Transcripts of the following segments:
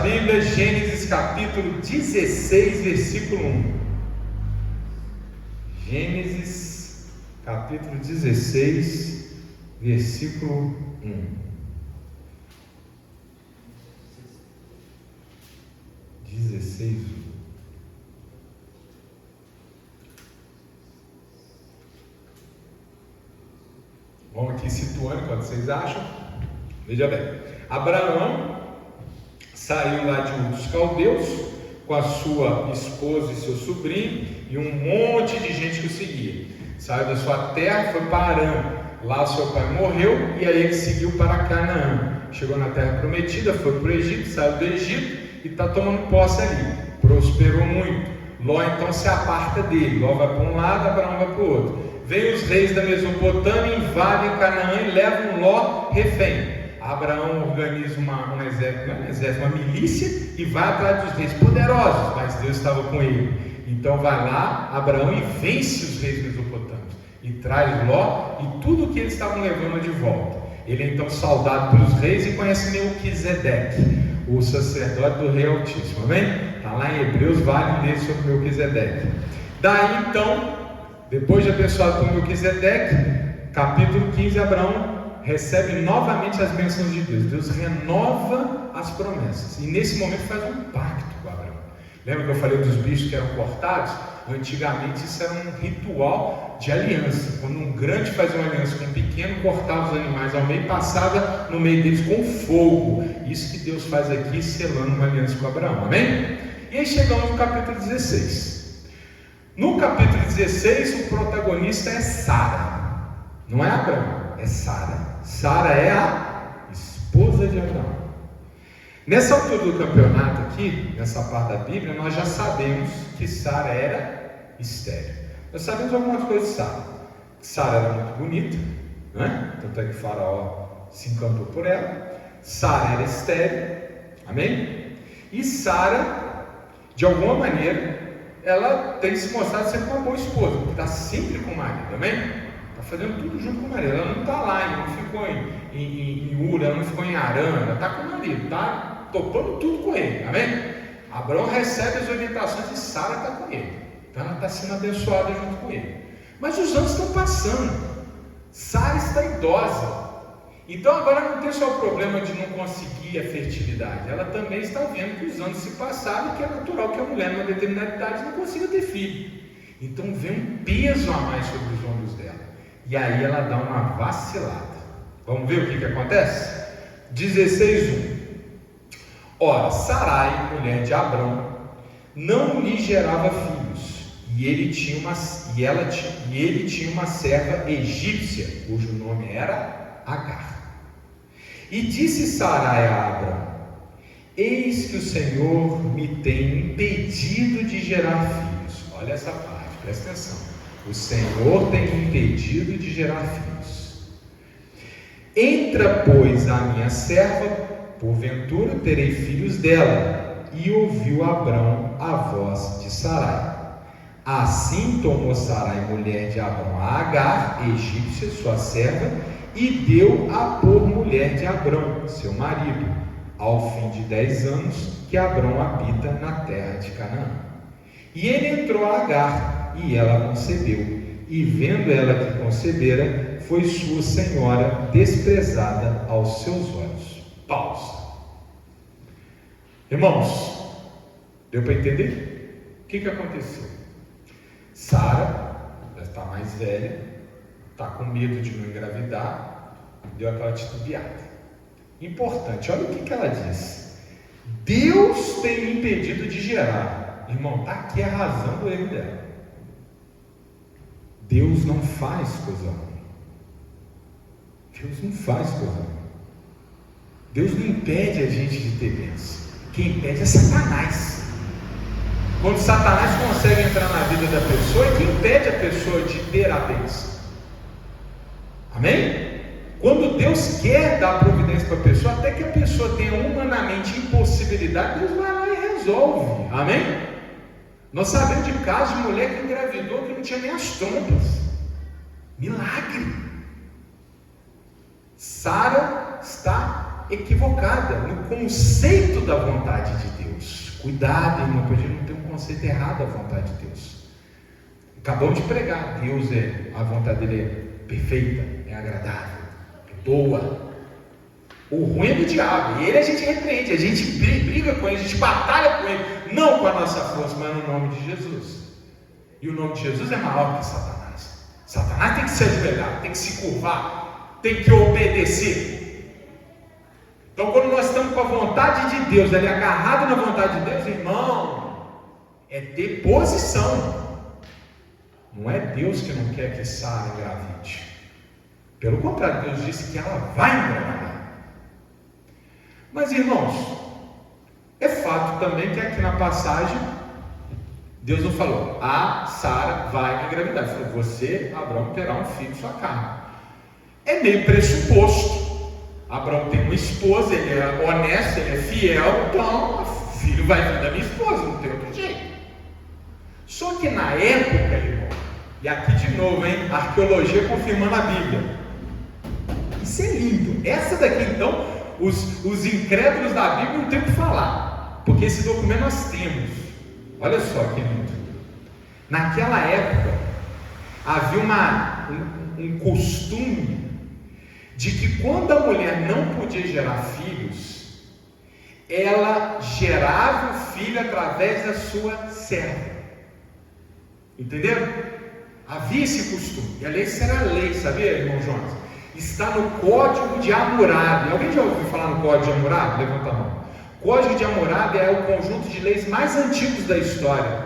Bíblia, Gênesis capítulo 16, versículo 1. Gênesis capítulo 16, versículo 1. Vamos aqui situando enquanto vocês acham. Veja bem, Abraão saiu lá de Ur dos Caldeus com a sua esposa e seu sobrinho e um monte de gente que o seguia. Saiu da sua terra, foi para Harã. Lá o seu pai morreu e aí ele seguiu para Canaã. Chegou na terra prometida, foi para o Egito, saiu do Egito e está tomando posse ali. Prosperou muito. Ló então se aparta dele. Ló vai para um lado, Abraão vai para o outro. Vêm os reis da Mesopotâmia, invadem Canaã e levam Ló refém. Abraão organiza uma milícia e vai atrás dos reis poderosos, mas Deus estava com ele. Então vai lá, Abraão, e vence os reis mesopotâmios e traz Ló e tudo o que eles estavam levando de volta. Ele é então saudado pelos reis e conhece Melquisedeque, o sacerdote do rei Altíssimo. Amém? Está lá em Hebreus, vale ler sobre Melquisedeque. Daí então, depois de abençoado por Melquisedeque, capítulo 15, Abraão recebe novamente as bênçãos de Deus. Deus renova as promessas. E nesse momento faz um pacto com Abraão. Lembra que eu falei dos bichos que eram cortados? Antigamente isso era um ritual de aliança. Quando um grande fazia uma aliança com um pequeno, cortava os animais ao meio e passava no meio deles com fogo. Isso que Deus faz aqui, selando uma aliança com Abraão. Amém? E aí chegamos no capítulo 16. No capítulo 16, o protagonista é Sara. Não é Abraão, é Sara. Sara é a esposa de Abraão. Nessa altura do campeonato aqui, nessa parte da Bíblia, nós já sabemos que Sara era estéril. Nós sabemos algumas coisas de Sara. Sara era muito bonita, né? Tanto é que Faraó se encantou por ela. Sara era estéril, amém? E Sara, de alguma maneira, ela tem se mostrado sempre uma boa esposa, porque está sempre com o marido, amém? Está fazendo tudo junto com o marido. Ela não está lá, ela não ficou em Ur, ela não ficou em Harã, ela está com o marido, está topando tudo com ele, amém? Abraão recebe as orientações e Sara está com ele, então ela está sendo abençoada junto com ele. Mas os anos estão passando, Sara está idosa, então agora não tem só o problema de não conseguir a fertilidade, ela também está vendo que os anos se passaram e que é natural que a mulher numa determinada idade não consiga ter filho. Então vem um peso a mais sobre os ombros dela. E aí ela dá uma vacilada. Vamos ver o que acontece? 16:1. Ora, Sarai, mulher de Abrão, não lhe gerava filhos, e ele tinha uma serva egípcia, cujo nome era Agar. E disse Sarai a Abrão: eis que o Senhor me tem impedido de gerar filhos. Olha essa parte, presta atenção. O Senhor tem me impedido de gerar filhos. Entra, pois, a minha serva, porventura terei filhos dela. E ouviu Abrão a voz de Sarai. Assim tomou Sarai, mulher de Abrão, a Agar, egípcia, sua serva, e deu a por mulher de Abrão, seu marido, ao fim de 10 anos que Abrão habita na terra de Canaã. E ele entrou a Agar, e ela concebeu, e vendo ela que concebera, foi sua senhora desprezada aos seus olhos. Pausa. Irmãos, deu para entender? O que aconteceu? Sara, já está mais velha, está com medo de não engravidar, deu aquela titubeada. Importante, olha o que ela diz: Deus tem me impedido de gerar. Irmão, está aqui a razão do erro dela. Deus não faz coisa ruim. Deus não faz coisa ruim. Deus não impede a gente de ter bênção. Quem impede é Satanás. Quando Satanás consegue entrar na vida da pessoa, é que impede a pessoa de ter a bênção. Amém? Quando Deus quer dar providência para a pessoa, até que a pessoa tenha humanamente impossibilidade, Deus vai lá e resolve. Amém? Nós sabemos de casos de mulher que engravidou que não tinha nem as trompas. Milagre. Sara está equivocada no conceito da vontade de Deus. Cuidado, irmão, para a gente não ter um conceito errado da vontade de Deus. Acabamos de pregar, Deus a vontade dele é perfeita, é agradável, é boa. O ruim é do diabo, e ele a gente repreende, a gente briga com ele, a gente batalha com ele, não com a nossa força, mas no nome de Jesus. E o nome de Jesus é maior que Satanás. Satanás tem que se ajoelhar, tem que se curvar, tem que obedecer. Então, quando nós estamos com a vontade de Deus, ali agarrado na vontade de Deus, irmão, é ter posição. Não é Deus que não quer que Sara engravide. Pelo contrário, Deus disse que ela vai engravidar. Mas, irmãos, é fato também que aqui na passagem, Deus não falou, Sara vai engravidar. Ele falou, você, Abraão, terá um filho de sua carne. É meio pressuposto. Abraão tem uma esposa, ele é honesto, ele é fiel, então o filho vai vir da minha esposa, não tem outro jeito. Só que na época, irmão, e aqui de novo, hein, arqueologia confirmando a Bíblia. Isso é lindo. Essa daqui, então, os incrédulos da Bíblia não tem o que falar, porque esse documento nós temos. Olha só que lindo. Naquela época, havia um costume de que quando a mulher não podia gerar filhos, ela gerava o filho através da sua serva. Entenderam? Havia esse costume. E aliás, isso era lei, sabia, irmão Jonas? Está no Código de Hammurabi. Alguém já ouviu falar no Código de Hammurabi? Levanta a mão. Código de Hammurabi é o conjunto de leis mais antigos da história.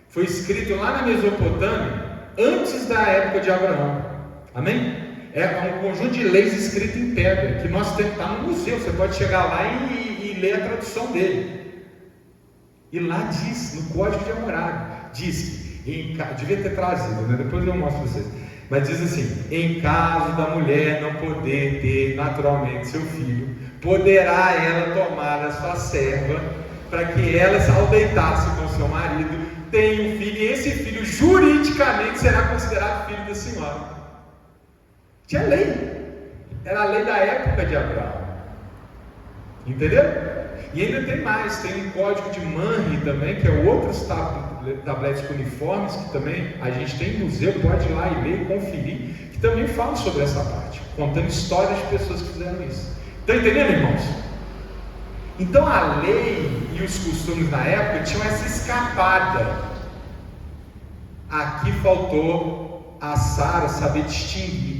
Foi escrito lá na Mesopotâmia, antes da época de Abraão. Amém? É um conjunto de leis escrito em pedra, que nós temos, está no museu. Você pode chegar lá e ler a tradução dele. E lá diz, no Código de Hammurabi, diz que, devia ter trazido, né? Depois eu mostro para vocês. Mas diz assim: em caso da mulher não poder ter naturalmente seu filho, poderá ela tomar a sua serva, para que ela, ao deitar-se com seu marido, tenha um filho, e esse filho juridicamente será considerado filho da senhora. Tinha lei, era a lei da época de Abraão, entendeu? E ainda tem mais, tem um código de Manri também, que é outros tabletes cuneiformes, que também a gente tem no museu, pode ir lá e ler e conferir, que também fala sobre essa parte, contando histórias de pessoas que fizeram isso. Estão entendendo, irmãos? Então a lei e os costumes na época tinham essa escapada. Aqui faltou a Sara saber distinguir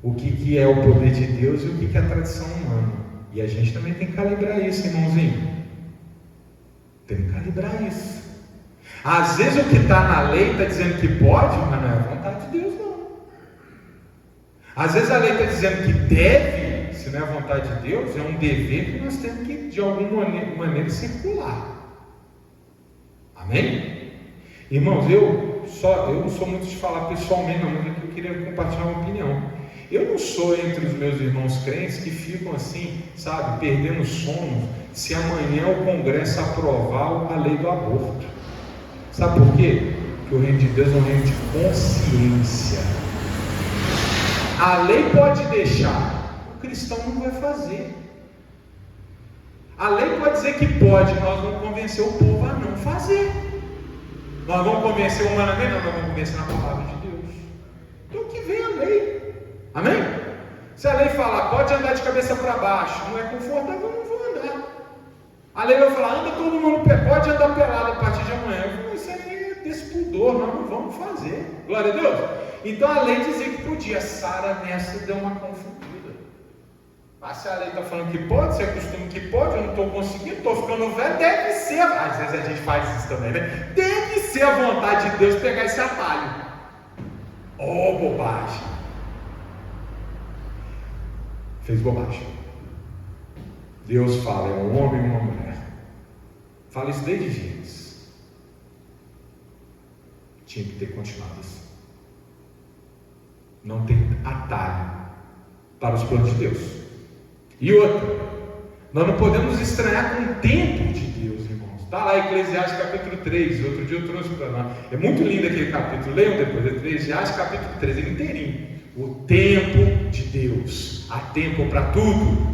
o que é o poder de Deus e o que é a tradição humana. E a gente também tem que calibrar isso, irmãozinho. Tem que calibrar isso. Às vezes o que está na lei está dizendo que pode, mas não é a vontade de Deus, não. Às vezes a lei está dizendo que deve, se não é a vontade de Deus, é um dever que nós temos que, de alguma maneira, circular. Amém? Irmãos, eu não sou muito de falar pessoalmente, não, mas aqui eu queria compartilhar uma opinião. Eu não sou entre os meus irmãos crentes que ficam assim, sabe, perdendo sono, se amanhã o Congresso aprovar a lei do aborto. Sabe por quê? Porque o reino de Deus é um reino de consciência. A lei pode deixar, o cristão não vai fazer. A lei pode dizer que pode, nós vamos convencer o povo a não fazer. Nós vamos convencer humanamente, nós vamos convencer na palavra de Deus. Então que vem a lei. Amém? Se a lei falar, pode andar de cabeça para baixo, não é confortável, eu não vou andar. A lei vai falar, anda todo mundo, pode andar pelado a partir de amanhã. Eu vou, isso aí é despudor, nós não vamos fazer. Glória a Deus. Então a lei dizia que podia. Sara nessa deu uma confundida. Mas se a lei está falando que pode, se é costume que pode, eu não estou conseguindo, estou ficando velho, deve ser. Às vezes a gente faz isso também, né? Deve ser a vontade de Deus pegar esse atalho. Oh, bobagem. Fez bobagem. Deus fala, é um homem e uma mulher. Fala isso desde Gênesis. Tinha que ter continuado assim. Não tem atalho para os planos de Deus. E outra, nós não podemos estranhar com o tempo de Deus, irmãos. Está lá Eclesiastes capítulo 3, outro dia eu trouxe para nós. É muito lindo aquele capítulo, leiam depois, Eclesiastes capítulo 3, ele inteirinho. O tempo de Deus, há tempo para tudo.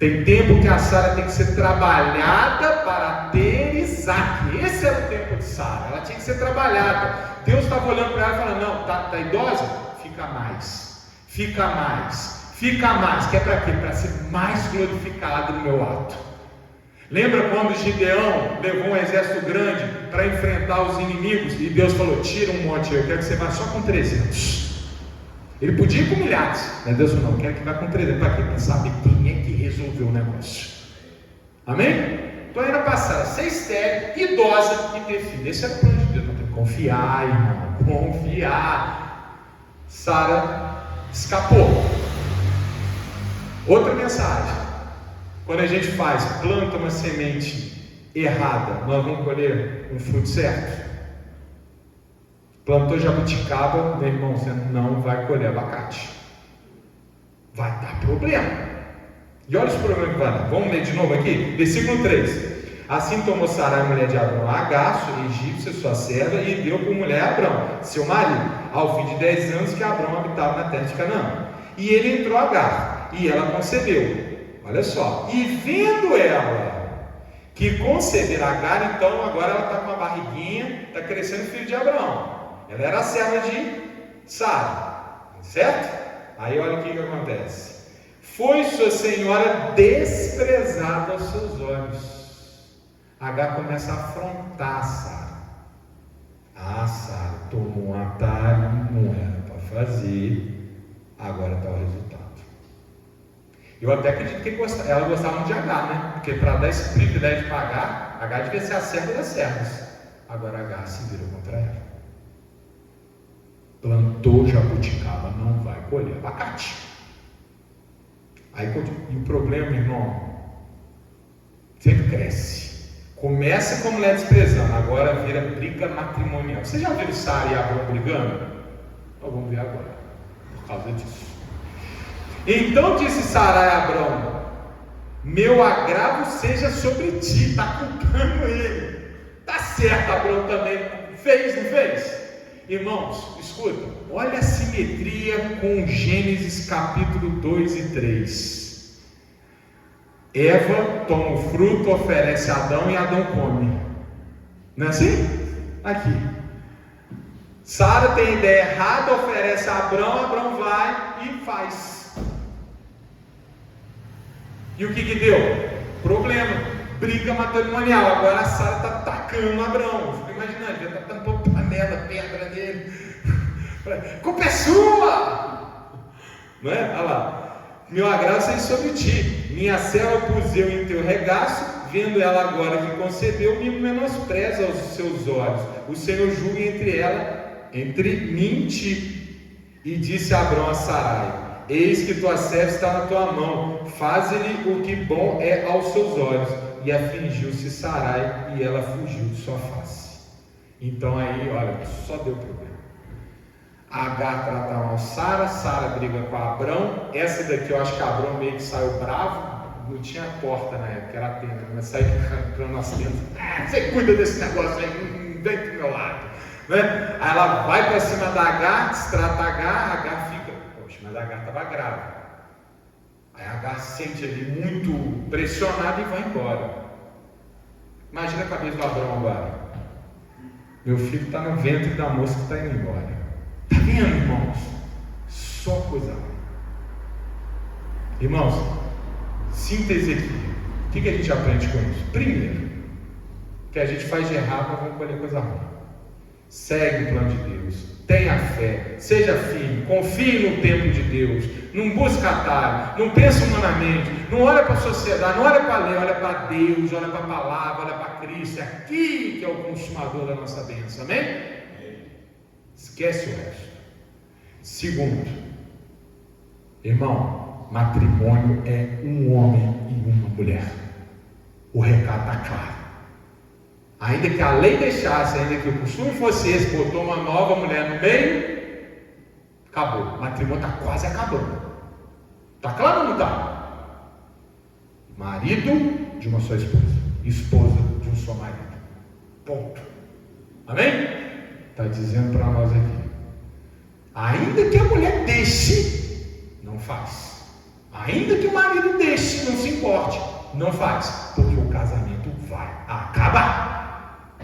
Tem tempo que a Sara tem que ser trabalhada para ter Isaac. Esse era o tempo de Sara. Ela tinha que ser trabalhada. Deus estava olhando para ela e falando: não, tá idosa? Fica mais. Fica mais. Fica mais. Que é para quê? Para ser mais glorificado no meu ato. Lembra quando Gideão levou um exército grande para enfrentar os inimigos? E Deus falou: tira um monte, eu quero que você vá só com 300. Ele podia ir com milhares, mas Deus falou: não, quero que vá com 300. Para quê? Para saber quem é que resolveu o negócio. Amém? Então era passar, ser estéril, idosa e ter filho. Esse era o plano de Deus. Não tem que confiar, irmão. Confiar. Sara escapou. Outra mensagem: quando a gente planta uma semente errada, nós vamos colher um fruto certo. Plantou jabuticaba, meu irmão, você não vai colher abacate. Vai dar problema. E olha os problemas que vai dar. Vamos ler de novo aqui? Versículo 3. Assim tomou Sarai, mulher de Abrão, a Agar, egípcia, sua serva, e deu por mulher a Abrão, seu marido, ao fim de 10 anos que Abrão habitava na terra de Canaã. E ele entrou a Agar, e ela concebeu. Olha só. E vendo ela que concebera Agar, então agora ela está com uma barriguinha, está crescendo o filho de Abrão. Ela era a serva de Sara, certo? Aí olha o que acontece. Foi sua senhora desprezada aos seus olhos. Agar começa a afrontar Sara. Sara tomou um atalho, não era para fazer, agora está o resultado. Eu até acredito que ela gostava muito de Agar, né? Porque para dar esse privilégio para Agar devia ser a serva das servas. Agora Agar se virou contra ela. Plantou jabuticaba, não vai colher abacate. Aí, e o problema, irmão, sempre cresce. Começa com a mulher desprezando, agora vira briga matrimonial. Vocês já viram Sara e Abrão brigando? Nós vamos ver agora, por causa disso. Então disse Sarai a Abrão: meu agravo seja sobre ti. Está culpando ele. Está certo, Abrão também fez, não fez? Irmãos, escuta, olha a simetria com Gênesis capítulo 2 e 3. Eva toma o fruto, oferece a Adão e Adão come. Não é assim? Aqui. Sara tem ideia errada, oferece a Abrão, Abrão vai e faz. E o que deu? Problema, briga matrimonial. Agora a Sara está atacando Abrão. Eu fico imaginando, ele está tampando panela, pedra dele. Culpa é sua! Não é? Olha lá. Meu agrado seja sobre ti. Minha serva pus eu em teu regaço. Vendo ela agora que concebeu, me menospreza aos seus olhos. O Senhor julga entre mim e ti. E disse Abrão a Sarai: eis que tua serva está na tua mão, faze-lhe o que bom é aos seus olhos. E afligiu-se Sarai, e ela fugiu de sua face. Então aí, olha, só deu problema. Agar trata mal Sara, Sara briga com Abrão. Essa daqui eu acho que Abrão meio que saiu bravo. Não tinha porta na época, era tenda, mas saiu entrando nas tendas. Você cuida desse negócio aí, vem pro meu lado, né? Aí ela vai para cima da Agar, destrata Agar fica, poxa, mas a Agar estava grávida. Aí a Agar se sente ali muito pressionada e vai embora. Imagina a cabeça do Abrão agora. Meu filho está no ventre da moça que está indo embora. Está vendo, irmãos? Só coisa ruim. Irmãos, síntese aqui. O que a gente aprende com isso? Primeiro, que a gente faz de errado, nós vamos colher coisa ruim. Segue o plano de Deus, tenha fé, seja firme, confie no tempo de Deus, não busca atalho, não pensa humanamente, não olha para a sociedade, não olha para a lei, olha para Deus, olha para a palavra, olha para Cristo. É aqui que é o consumador da nossa bênção, amém? Esquece o resto. Segundo, irmão, matrimônio é um homem e uma mulher. O recado está claro. Ainda que a lei deixasse, ainda que o costume fosse esse, botou uma nova mulher no meio, acabou. O matrimônio está quase acabando. Está claro ou não está? Marido de uma só esposa, esposa de um só marido. Ponto. Amém? Está dizendo para nós aqui. Ainda que a mulher deixe, não faz. Ainda que o marido deixe, não se importe, não faz, porque o casamento vai acabar.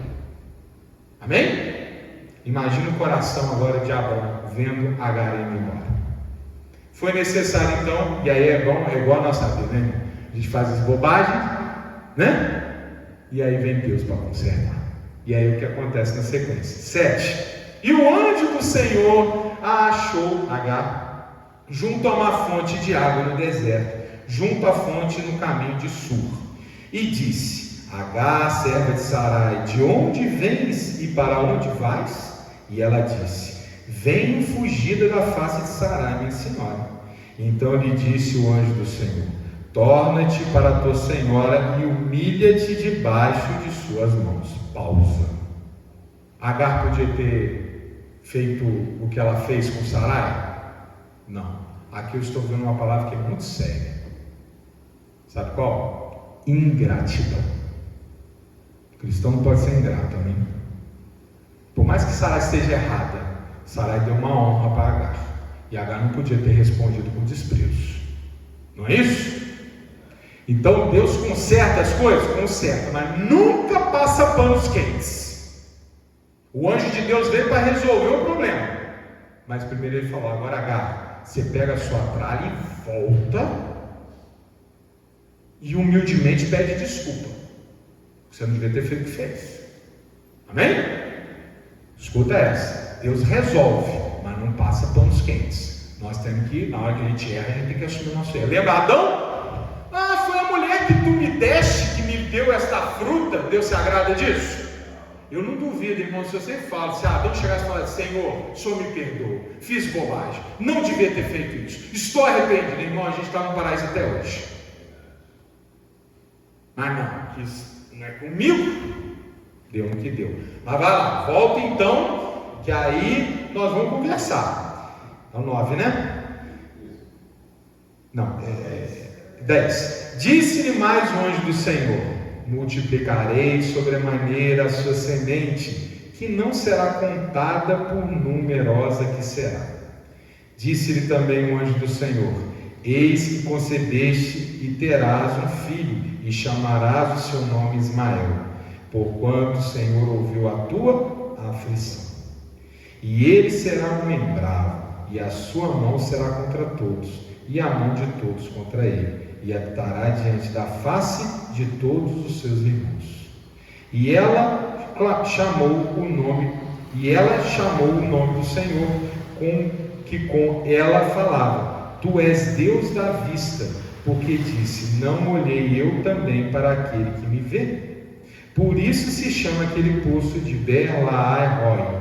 Amém? Imagina o coração agora de Abraão vendo Agar indo embora. Foi necessário então, e aí é bom, é igual a nossa vida, né? A gente faz as bobagens, né? E aí vem Deus para consertar. E aí o que acontece na sequência? 7. E o anjo do Senhor a achou, Agar, junto a uma fonte de água no deserto, junto à fonte no caminho de Sur, e disse: Agar, serva de Sarai, de onde vens e para onde vais? E ela disse: venho fugida da face de Sarai, minha senhora. Então lhe disse o anjo do Senhor: torna-te para a tua senhora e humilha-te debaixo de suas mãos. Pausa. Agar podia ter feito o que ela fez com Sarai? Não. Aqui eu estou vendo uma palavra que é muito séria. Sabe qual? Ingratidão. O cristão não pode ser ingrato, amém? Por mais que Sarai esteja errada, Sarai deu uma honra para Agar. E Agar não podia ter respondido com desprezo. Não é isso? Então Deus conserta as coisas? Conserta, mas nunca passa panos quentes. O anjo de Deus veio para resolver o problema. Mas primeiro ele falou: agora Agar, você pega a sua tralha e volta. E humildemente pede desculpa. Você não devia ter feito o que fez. Amém? Escuta essa. Deus resolve, mas não passa panos quentes. Nós temos que, na hora que a gente erra, a gente tem que assumir o nosso erro. Lembra Adão? Ah, foi a mulher que tu me deste, que me deu esta fruta. Deus se agrada disso? Eu não duvido, irmão, se você fala, se Adão chegasse e falasse: Senhor, o Senhor me perdoa, fiz bobagem, não devia ter feito isso, estou arrependido. Irmão, a gente está no paraíso até hoje. Mas não, que isso não é comigo. Deu no que deu. Mas vai lá, volta então, que aí nós vamos conversar. É o 9, né? Não, 10. Disse-lhe mais o anjo do Senhor: multiplicarei sobremaneira a sua semente, que não será contada por numerosa que será. Disse-lhe também o anjo do Senhor: eis que concebeste e terás um filho, e chamarás o seu nome Ismael, porquanto o Senhor ouviu a tua aflição. E ele será homem bravo, e a sua mão será contra todos, e a mão de todos contra ele, e habitará diante da face de todos os seus irmãos. E ela chamou o nome do Senhor, com ela falava: tu és Deus da vista, porque disse: não olhei eu também para aquele que me vê. Por isso se chama aquele poço de Beer-Lahai-Roi,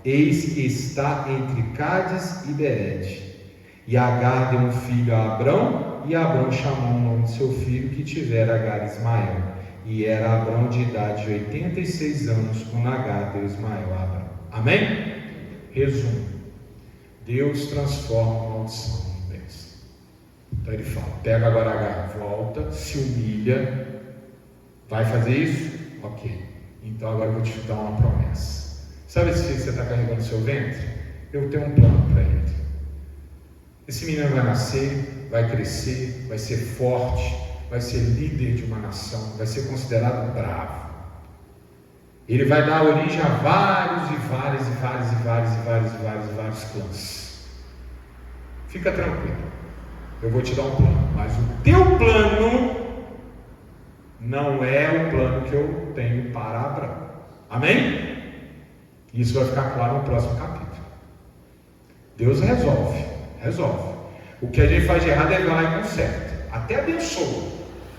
eis que está entre Cádiz e Bered. E Agar deu um filho a Abrão, e Abrão chamou o nome de seu filho que tivera Agar Ismael. E era Abrão de idade de 86 anos, quando Agar deu Ismael a Abrão. Amém? Resumo: Deus transforma a maldição em bênção. Então ele fala: pega agora Agar, volta, se humilha. Vai fazer isso? Ok. Então agora eu vou te dar uma promessa. Sabe esse filho que você está carregando no seu ventre? Eu tenho um plano para ele. Esse menino vai nascer, vai crescer, vai ser forte, vai ser líder de uma nação, vai ser considerado bravo. Ele vai dar origem a vários clãs. Fica tranquilo, eu vou te dar um plano, mas o teu plano não é o plano que eu tenho para Abraão. Amém? Isso vai ficar claro no próximo capítulo. Deus resolve. O que a gente faz de errado é ir lá e conserta. Até abençoa.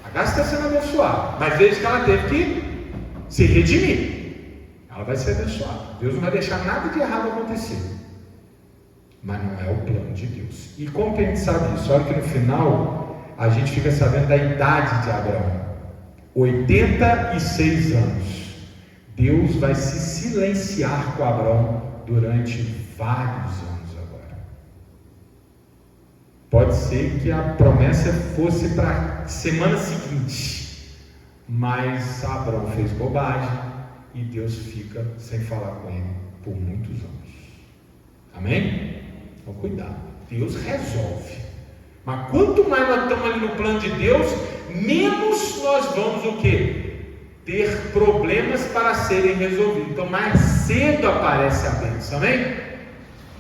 Agar está sendo abençoada, mas desde que ela teve que se redimir, ela vai ser abençoada. Deus não vai deixar nada de errado acontecer. Mas não é o plano de Deus. E como que a gente sabe isso? Olha que no final a gente fica sabendo da idade de Abraão. 86 anos. Deus vai se silenciar com Abraão durante vários anos agora. Pode ser que a promessa fosse para a semana seguinte, mas Abraão fez bobagem e Deus fica sem falar com ele por muitos anos. Amém? Então cuidado. Deus resolve, Mas quanto mais nós estamos ali no plano de Deus, menos nós vamos o quê? Ter problemas para serem resolvidos. Então mais cedo aparece a bênção, amém?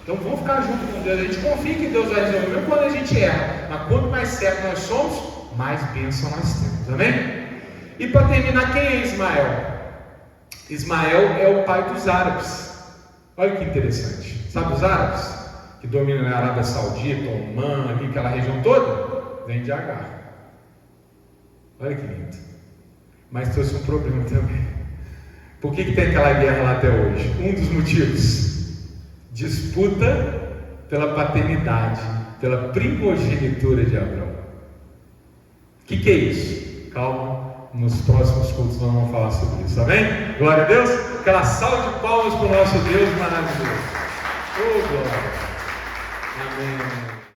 Então vamos ficar junto com Deus. A gente confia que Deus vai resolver mesmo quando a gente erra. Mas quanto mais certo nós somos, mais bênção nós temos, amém? E para terminar, quem é Ismael? Ismael é o pai dos árabes. Olha que interessante. Sabe os árabes? Que dominam a Arábia Saudita, Omã, ali, aquela região toda? Vem de Agar. Olha que lindo. Mas trouxe um problema também. Por que tem aquela guerra lá até hoje? Um dos motivos: disputa pela paternidade, pela primogenitura de Abraão. O que é isso? Calma, nos próximos cultos nós vamos falar sobre isso, amém? Glória a Deus. Aquela salva de palmas para o nosso Deus maravilhoso. Oh, glória. Amém.